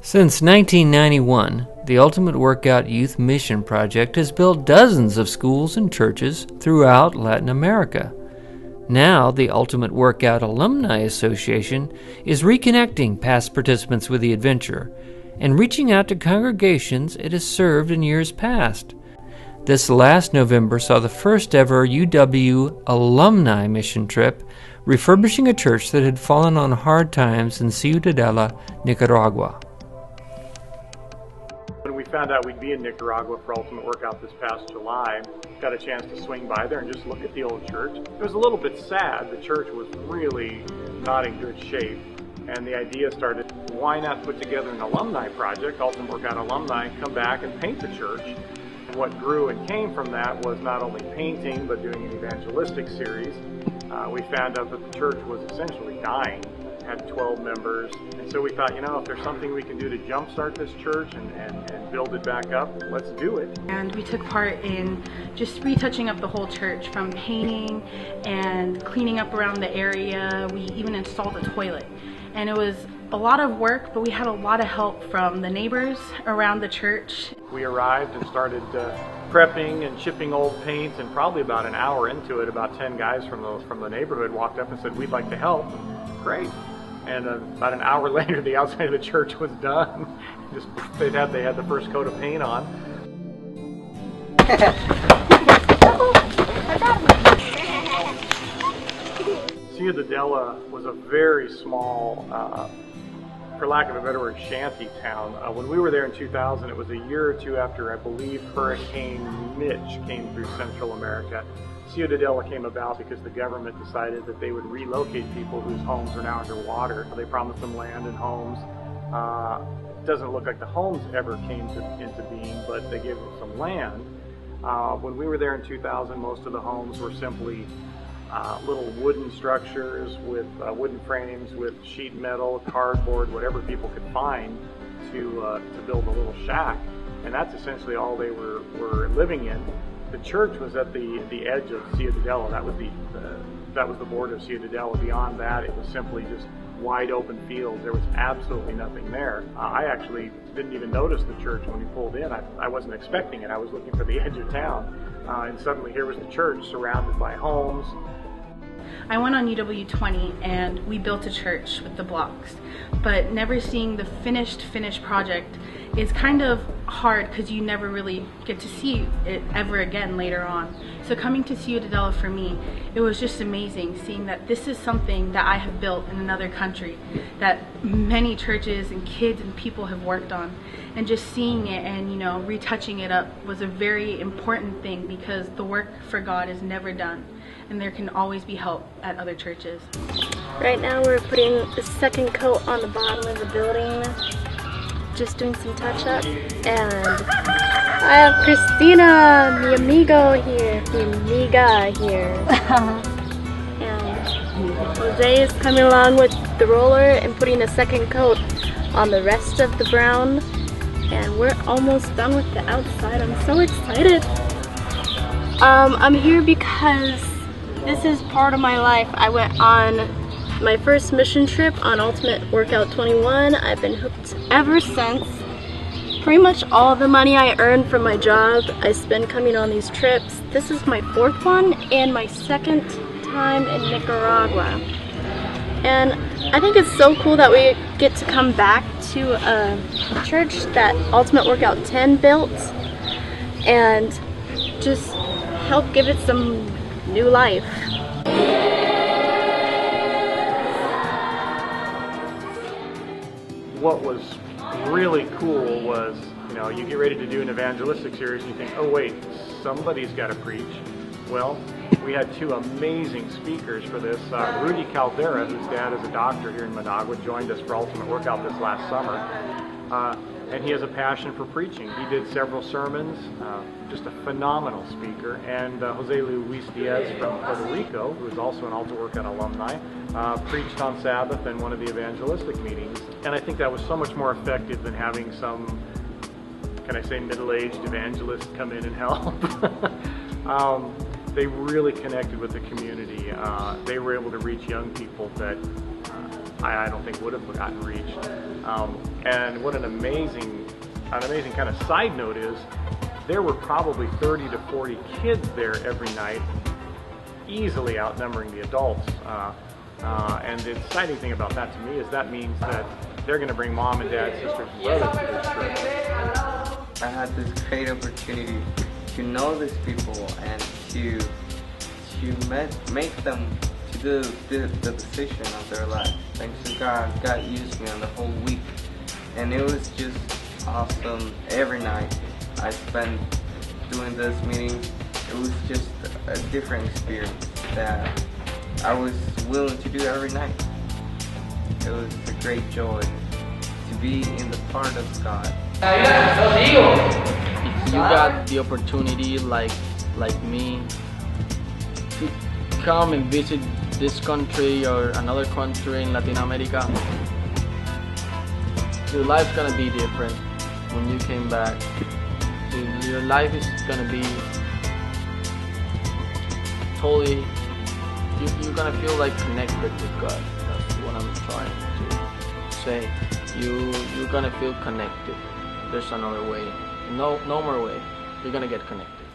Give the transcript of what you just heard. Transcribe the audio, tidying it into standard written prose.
Since 1991, the Ultimate Workout Youth Mission Project has built dozens of schools and churches throughout Latin America. Now, the Ultimate Workout Alumni Association is reconnecting past participants with the adventure and reaching out to congregations it has served in years past. This last November saw the first ever UW alumni mission trip, refurbishing a church that had fallen on hard times in Ciudadela, Nicaragua. When we found out we'd be in Nicaragua for Ultimate Workout this past July, got a chance to swing by there and just look at the old church. It was a little bit sad. The church was really not in good shape, and the idea started, why not put together an alumni project, Ultimate Workout Alumni, come back and paint the church. And what grew and came from that was not only painting, but doing an evangelistic series. We found out that the church was essentially dying, had 12 members, and so we thought, if there's something we can do to jumpstart this church and build it back up, let's do it. And we took part in just retouching up the whole church, from painting and cleaning up around the area. We even installed a toilet. And it was a lot of work, but we had a lot of help from the neighbors around the church. We arrived and started prepping and chipping old paint, and probably about an hour into it, about 10 guys from the neighborhood walked up and said, we'd like to help. Great. And about an hour later, the outside of the church was done. They had the first coat of paint on. Ciudadela was a very small, for lack of a better word, shanty town. When we were there in 2000, it was a year or two after, I believe, Hurricane Mitch came through Central America. Ciudadela came about because the government decided that they would relocate people whose homes are now underwater. They promised them land and homes. It doesn't look like the homes ever came into being, but they gave them some land. When we were there in 2000, most of the homes were simply little wooden structures with wooden frames with sheet metal, cardboard, whatever people could find to build a little shack. And that's essentially all they were living in. The church was at the edge of Ciudadela. That was the border of Ciudadela. Beyond that, it was simply just wide open fields. There was absolutely nothing there. I actually didn't even notice the church when we pulled in. I wasn't expecting it. I was looking for the edge of town. And suddenly here was the church surrounded by homes. I went on UW 20 and we built a church with the blocks, but never seeing the finished project is kind of hard because you never really get to see it ever again later on. So coming to Ciudadela for me, it was just amazing seeing that this is something that I have built in another country that many churches and kids and people have worked on, and just seeing it and retouching it up was a very important thing, because the work for God is never done and there can always be help at other churches. Right now we're putting the second coat on the bottom of the building, just doing some touch-up. And I have Christina, mi amigo here, mi amiga here. And Jose is coming along with the roller and putting the second coat on the rest of the brown. And we're almost done with the outside. I'm so excited. I'm here because this is part of my life. I went on my first mission trip on Ultimate Workout 21. I've been hooked ever since. Pretty much all the money I earned from my job I spend coming on these trips. This is my fourth one and my second time in Nicaragua. And I think it's so cool that we get to come back to a church that Ultimate Workout 10 built and just help give it some new life. What was really cool was, you get ready to do an evangelistic series and you think, oh wait, somebody's got to preach. Well, we had two amazing speakers for this. Rudy Caldera, whose dad is a doctor here in Managua, joined us for Ultimate Workout this last summer. And he has a passion for preaching. He did several sermons, just a phenomenal speaker. And Jose Luis Diaz from Puerto Rico, who is also an Ultimate Workout alumni, preached on Sabbath in one of the evangelistic meetings. And I think that was so much more effective than having some, can I say, middle-aged evangelist come in and help. They really connected with the community. They were able to reach young people that I don't think would have gotten reached. And what an amazing kind of side note is, there were probably 30 to 40 kids there every night, easily outnumbering the adults. And the exciting thing about that to me is that means that they're going to bring mom and dad, sisters and brothers to this church. I had this great opportunity to know these people and to make them to do the decision of their life. Thanks to God, God used me on the whole week, and it was just awesome. Every night I spent doing this meeting, it was just a different experience that I was willing to do every night. It was a great joy to be in the part of God. If you got the opportunity like me to come and visit this country or another country in Latin America, your life's gonna be different when you came back. Your life is gonna be totally, you're gonna feel like connected with God. That's what I'm trying to say. You're gonna feel connected. There's another way. No more way. You're gonna get connected.